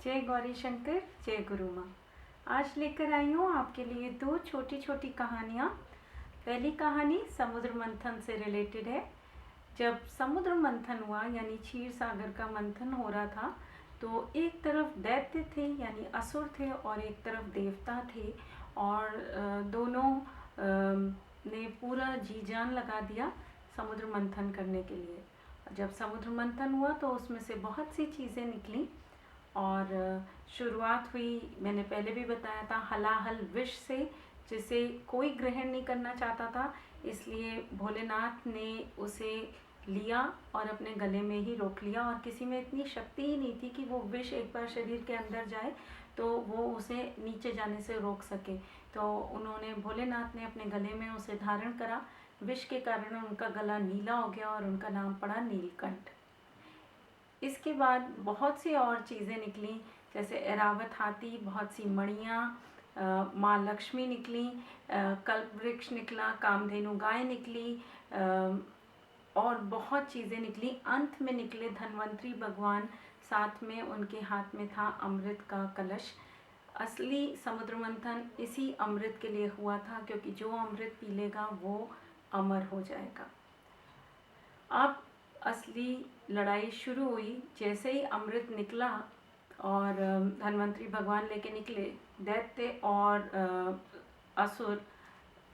जय गौरी शंकर, जय गुरु माँ। आज लेकर आई हूँ आपके लिए दो छोटी छोटी कहानियाँ। पहली कहानी समुद्र मंथन से रिलेटेड है। जब समुद्र मंथन हुआ यानी क्षीर सागर का मंथन हो रहा था, तो एक तरफ दैत्य थे यानी असुर थे और एक तरफ देवता थे, और दोनों ने पूरा जी जान लगा दिया समुद्र मंथन करने के लिए। जब समुद्र मंथन हुआ तो उसमें से बहुत सी चीज़ें निकली और शुरुआत हुई, मैंने पहले भी बताया था, हलाहल विष से, जिसे कोई ग्रहण नहीं करना चाहता था। इसलिए भोलेनाथ ने उसे लिया और अपने गले में ही रोक लिया, और किसी में इतनी शक्ति ही नहीं थी कि वो विष एक बार शरीर के अंदर जाए तो वो उसे नीचे जाने से रोक सके। तो उन्होंने, भोलेनाथ ने अपने गले में उसे धारण करा। विष के कारण उनका गला नीला हो गया और उनका नाम पड़ा नीलकंठ। इसके बाद बहुत सी और चीज़ें निकली, जैसे ऐरावत हाथी, बहुत सी मणियाँ, माँ लक्ष्मी निकली, कल्प वृक्ष निकला, कामधेनु गाय निकली, और बहुत चीज़ें निकली। अंत में निकले धन्वंतरी भगवान, साथ में उनके हाथ में था अमृत का कलश। असली समुद्र मंथन इसी अमृत के लिए हुआ था, क्योंकि जो अमृत पी लेगा वो अमर हो जाएगा। अब असली लड़ाई शुरू हुई। जैसे ही अमृत निकला और धन्वंतरी भगवान लेके निकले, दैत्य और असुर,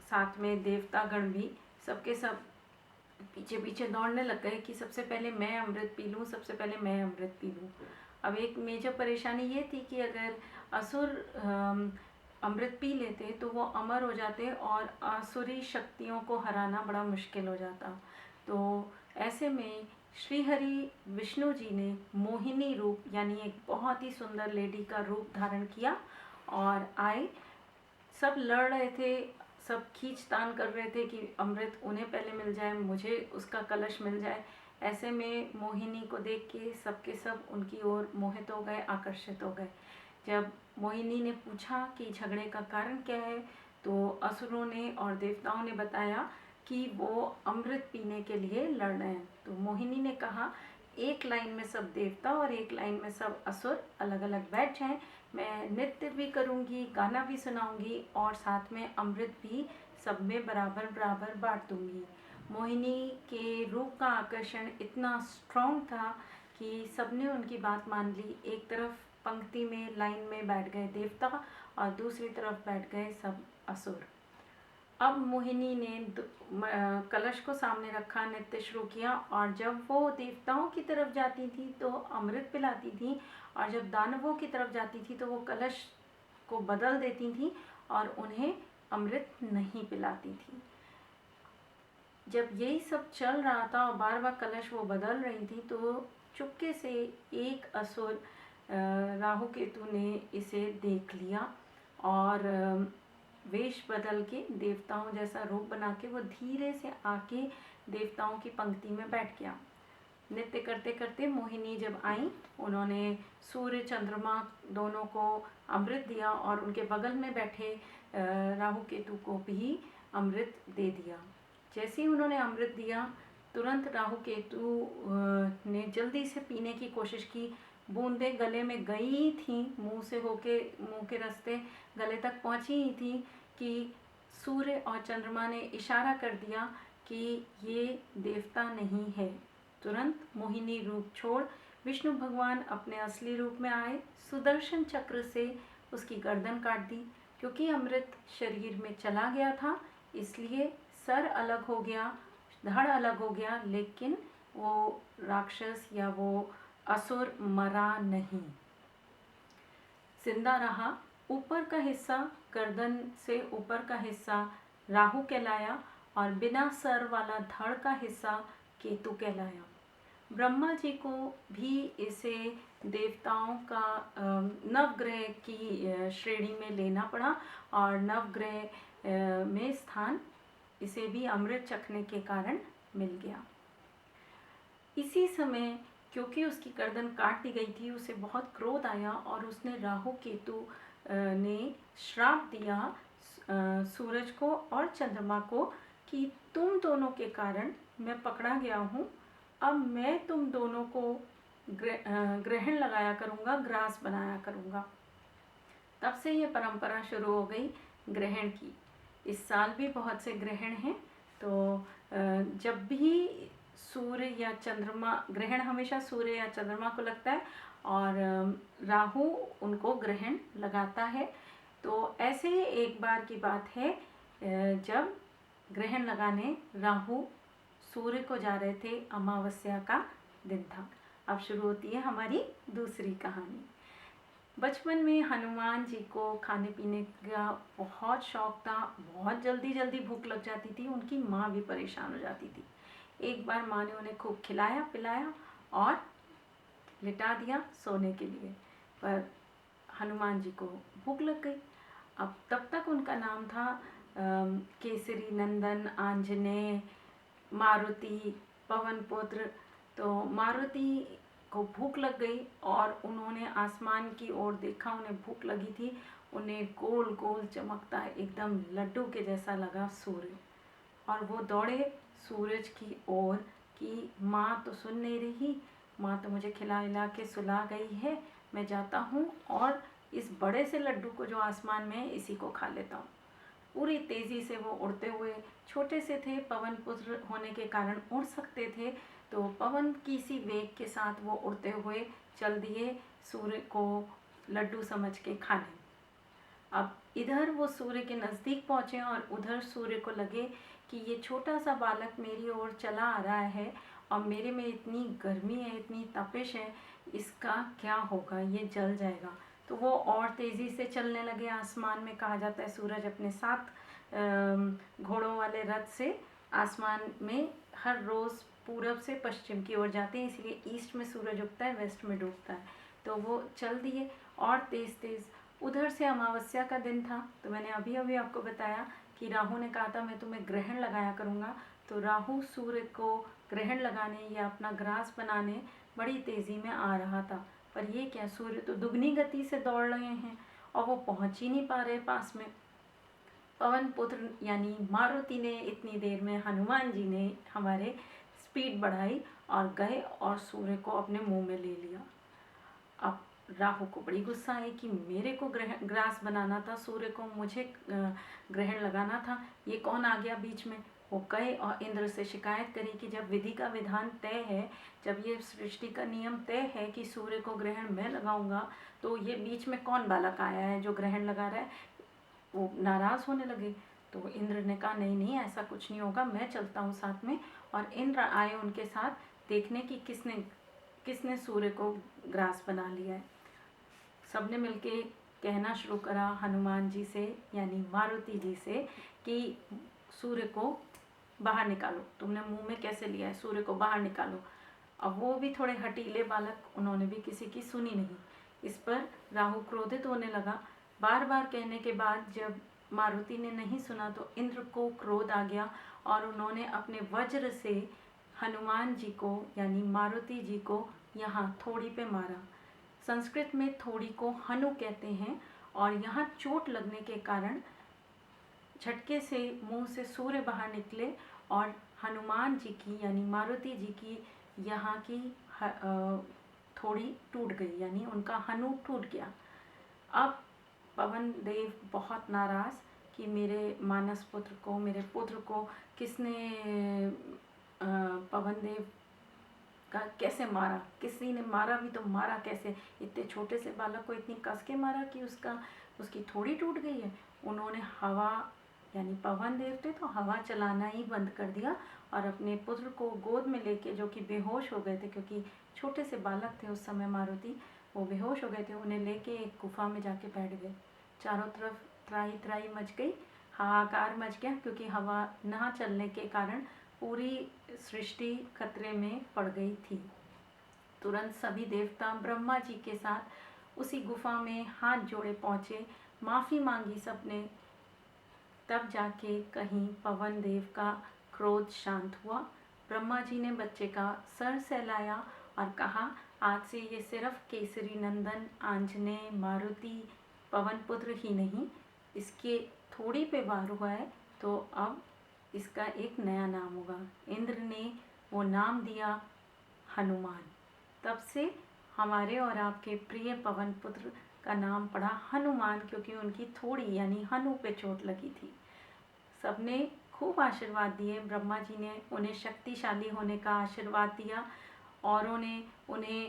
साथ में देवतागण भी, सबके सब पीछे पीछे दौड़ने लग गए कि सबसे पहले मैं अमृत पी लूँ, सबसे पहले मैं अमृत पी लूँ। अब एक मेजर परेशानी ये थी कि अगर असुर अमृत पी लेते तो वो अमर हो जाते और आसुरी शक्तियों को हराना बड़ा मुश्किल हो जाता। तो ऐसे में श्रीहरि विष्णु जी ने मोहिनी रूप यानी एक बहुत ही सुंदर लेडी का रूप धारण किया और आए। सब लड़ रहे थे, सब खींचतान कर रहे थे कि अमृत उन्हें पहले मिल जाए, मुझे उसका कलश मिल जाए। ऐसे में मोहिनी को देख के सबके सब उनकी ओर मोहित हो गए, आकर्षित हो गए। जब मोहिनी ने पूछा कि झगड़े का कारण क्या है, तो असुरों ने और देवताओं ने बताया कि वो अमृत पीने के लिए लड़ रहे हैं। तो मोहिनी ने कहा, एक लाइन में सब देवता और एक लाइन में सब असुर अलग अलग बैठ जाएं, मैं नृत्य भी करूंगी, गाना भी सुनाऊंगी और साथ में अमृत भी सब में बराबर बराबर बांट दूंगी। मोहिनी के रूप का आकर्षण इतना स्ट्रॉन्ग था कि सबने उनकी बात मान ली। एक तरफ पंक्ति में, लाइन में बैठ गए देवता और दूसरी तरफ बैठ गए सब असुर। अब मोहिनी ने कलश को सामने रखा, नृत्य शुरू किया, और जब वो देवताओं की तरफ जाती थी तो अमृत पिलाती थी, और जब दानवों की तरफ जाती थी तो वो कलश को बदल देती थी और उन्हें अमृत नहीं पिलाती थी। जब यही सब चल रहा था और बार बार कलश वो बदल रही थी, तो चुपके से एक असुर राहु केतु ने इसे देख लिया और वेश बदल के देवताओं जैसा रूप बना के वो धीरे से आके देवताओं की पंक्ति में बैठ गया। नृत्य करते करते मोहिनी जब आई, उन्होंने सूर्य चंद्रमा दोनों को अमृत दिया और उनके बगल में बैठे राहु केतु को भी अमृत दे दिया। जैसे ही उन्होंने अमृत दिया, तुरंत राहु केतु ने जल्दी से पीने की कोशिश की। बूंदें गले में गई थी, मुंह से होके, मुंह के रास्ते गले तक पहुंची ही थी कि सूर्य और चंद्रमा ने इशारा कर दिया कि ये देवता नहीं है। तुरंत मोहिनी रूप छोड़ विष्णु भगवान अपने असली रूप में आए, सुदर्शन चक्र से उसकी गर्दन काट दी। क्योंकि अमृत शरीर में चला गया था, इसलिए सर अलग हो गया, धड़ अलग हो गया, लेकिन वो राक्षस या वो असुर मरा नहीं, जिंदा रहा। ऊपर का हिस्सा, गर्दन से ऊपर का हिस्सा राहु कहलाया और बिना सर वाला धड़ का हिस्सा केतु कहलाया। ब्रह्मा जी को भी इसे देवताओं का नवग्रह की श्रेणी में लेना पड़ा और नवग्रह में स्थान इसे भी अमृत चखने के कारण मिल गया। इसी समय, क्योंकि उसकी गर्दन काट दी गई थी, उसे बहुत क्रोध आया और उसने राहु केतु ने श्राप दिया सूरज को और चंद्रमा को कि तुम दोनों के कारण मैं पकड़ा गया हूँ। अब मैं तुम दोनों को ग्रहण लगाया करूँगा, ग्रास बनाया करूँगा। तब से ये परंपरा शुरू हो गई ग्रहण की। इस साल भी बहुत से ग्रहण हैं, तो जब भी सूर्य या चंद्रमा, ग्रहण हमेशा सूर्य या चंद्रमा को लगता है और राहु उनको ग्रहण लगाता है। तो ऐसे ही एक बार की बात है जब ग्रहण लगाने राहु सूर्य को जा रहे थे, अमावस्या का दिन था। अब शुरू होती है हमारी दूसरी कहानी। बचपन में हनुमान जी को खाने पीने का बहुत शौक था। बहुत जल्दी जल्दी भूख लग जाती थी, उनकी माँ भी परेशान हो जाती थी। एक बार माँ ने उन्हें खूब खिलाया पिलाया और लिटा दिया सोने के लिए, पर हनुमान जी को भूख लग गई। अब तब तक उनका नाम था केसरी नंदन, आंजनेय, मारुति, पवन पुत्र। तो मारुति को भूख लग गई और उन्होंने आसमान की ओर देखा, उन्हें भूख लगी थी। उन्हें गोल गोल चमकता एकदम लड्डू के जैसा लगा सूर्य, और वो दौड़े सूरज की ओर कि माँ तो सुन नहीं रही, माँ तो मुझे खिला खिला के सुला गई है, मैं जाता हूँ और इस बड़े से लड्डू को जो आसमान में है इसी को खा लेता हूँ। पूरी तेज़ी से वो उड़ते हुए, छोटे से थे, पवन पुत्र होने के कारण उड़ सकते थे, तो पवन की सी वेग के साथ वो उड़ते हुए चल दिए सूर्य को लड्डू समझ के खाने। अब इधर वो सूर्य के नज़दीक पहुँचे और उधर सूर्य को लगे कि ये छोटा सा बालक मेरी ओर चला आ रहा है और मेरे में इतनी गर्मी है, इतनी तपिश है, इसका क्या होगा, ये जल जाएगा। तो वो और तेज़ी से चलने लगे आसमान में। कहा जाता है सूरज अपने 7 घोड़ों वाले रथ से आसमान में हर रोज़ पूरब से पश्चिम की ओर जाते हैं, इसलिए ईस्ट में सूरज उगता है, वेस्ट में डूबता है। तो वो चल दिए और तेज़ तेज़। उधर से अमावस्या का दिन था, तो मैंने अभी अभी आपको बताया कि राहु ने कहा था मैं तुम्हें ग्रहण लगाया करूँगा। तो राहु सूर्य को ग्रहण लगाने या अपना ग्रास बनाने बड़ी तेज़ी में आ रहा था, पर ये क्या, सूर्य तो दुगनी गति से दौड़ रहे हैं और वो पहुँच ही नहीं पा रहे पास में। पवन पुत्र यानी मारुति ने इतनी देर में, हनुमान जी ने हमारे स्पीड बढ़ाई और गए और सूर्य को अपने मुंह में ले लिया। अब राहु को बड़ी गुस्सा है कि मेरे को ग्रास बनाना था, सूर्य को मुझे ग्रहण लगाना था, ये कौन आ गया बीच में। वो गए और इंद्र से शिकायत करी कि जब विधि का विधान तय है, जब ये सृष्टि का नियम तय है कि सूर्य को ग्रहण मैं लगाऊंगा, तो ये बीच में कौन बालक आया है जो ग्रहण लगा रहा है। वो नाराज़ होने लगे। तो इंद्र ने कहा नहीं नहीं, ऐसा कुछ नहीं होगा, मैं चलता हूँ साथ में। और इंद्र आए उनके साथ देखने की किसने सूर्य को ग्रास बना लिया है। सबने मिलके कहना शुरू करा हनुमान जी से यानी मारुति जी से कि सूर्य को बाहर निकालो, तुमने मुंह में कैसे लिया है, सूर्य को बाहर निकालो। अब वो भी थोड़े हटीले बालक, उन्होंने भी किसी की सुनी नहीं। इस पर राहु क्रोधित होने लगा। बार बार कहने के बाद जब मारुति ने नहीं सुना तो इंद्र को क्रोध आ गया और उन्होंने अपने वज्र से हनुमान जी को यानी मारुति जी को यहाँ थोड़ी पे मारा। संस्कृत में थोड़ी को हनु कहते हैं और यहाँ चोट लगने के कारण झटके से मुंह से सूर्य बाहर निकले और हनुमान जी की यानी मारुति जी की यहाँ की थोड़ी टूट गई, यानी उनका हनु टूट गया। अब पवन देव बहुत नाराज़ कि मेरे मानस पुत्र को, मेरे पुत्र को किसने पवन देव का कैसे मारा, किसी ने मारा भी तो मारा कैसे, इतने छोटे से बालक को इतनी कस के मारा कि उसकी थोड़ी टूट गई है। उन्होंने हवा यानी पवन देव थे तो हवा चलाना ही बंद कर दिया और अपने पुत्र को गोद में लेके, जो कि बेहोश हो गए थे क्योंकि छोटे से बालक थे उस समय मारुति, वो बेहोश हो गए थे, उन्हें लेके एक गुफा में जाके बैठ गए। चारों तरफ त्राही त्राही मच गई, हाहाकार मच गया क्योंकि हवा ना चलने के कारण पूरी सृष्टि खतरे में पड़ गई थी। तुरंत सभी देवता ब्रह्मा जी के साथ उसी गुफा में हाथ जोड़े पहुँचे, माफ़ी मांगी सबने। तब जाके कहीं पवन देव का क्रोध शांत हुआ। ब्रह्मा जी ने बच्चे का सर सहलाया और कहा आज से ये सिर्फ केसरी नंदन, आंजनेय, मारुति, पवन पुत्र ही नहीं, इसके थोड़ी पे वार हुआ है तो अब इसका एक नया नाम होगा। इंद्र ने वो नाम दिया हनुमान। तब से हमारे और आपके प्रिय पवन पुत्र का नाम पड़ा हनुमान, क्योंकि उनकी थोड़ी यानी हनु पे चोट लगी थी। सबने खूब आशीर्वाद दिए। ब्रह्मा जी ने उन्हें शक्तिशाली होने का आशीर्वाद दिया और उन्हें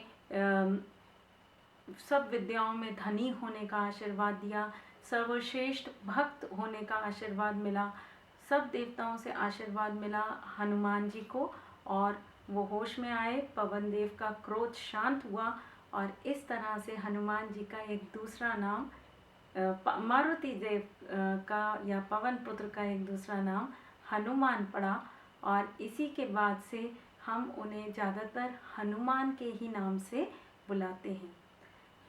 सब विद्याओं में धनी होने का आशीर्वाद दिया, सर्वश्रेष्ठ भक्त होने का आशीर्वाद मिला। सब देवताओं से आशीर्वाद मिला हनुमान जी को और वो होश में आए। पवन देव का क्रोध शांत हुआ और इस तरह से हनुमान जी का एक दूसरा नाम मारुति देव का या पवन पुत्र का एक दूसरा नाम हनुमान पड़ा। और इसी के बाद से हम उन्हें ज़्यादातर हनुमान के ही नाम से बुलाते हैं।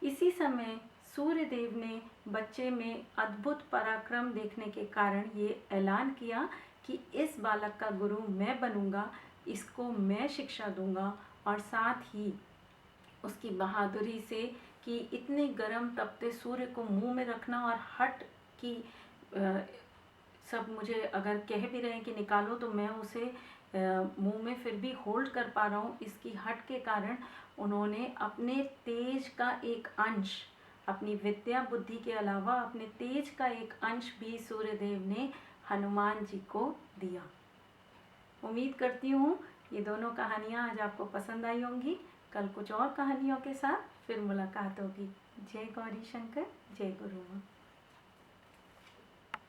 इसी समय सूर्य देव ने बच्चे में अद्भुत पराक्रम देखने के कारण ये ऐलान किया कि इस बालक का गुरु मैं बनूंगा, इसको मैं शिक्षा दूंगा। और साथ ही उसकी बहादुरी से कि इतने गर्म तपते सूर्य को मुंह में रखना और हट की सब मुझे अगर कह भी रहे हैं कि निकालो तो मैं उसे मुंह में फिर भी होल्ड कर पा रहा हूँ, इसकी हट के कारण उन्होंने अपने तेज का एक अंश, अपनी विद्या बुद्धि के अलावा अपने तेज का एक अंश भी सूर्यदेव ने हनुमान जी को दिया। उम्मीद करती हूँ ये दोनों कहानियाँ आज आपको पसंद आई होंगी। कल कुछ और कहानियों के साथ फिर मुलाकात होगी। जय गौरी शंकर, जय गुरु माँ।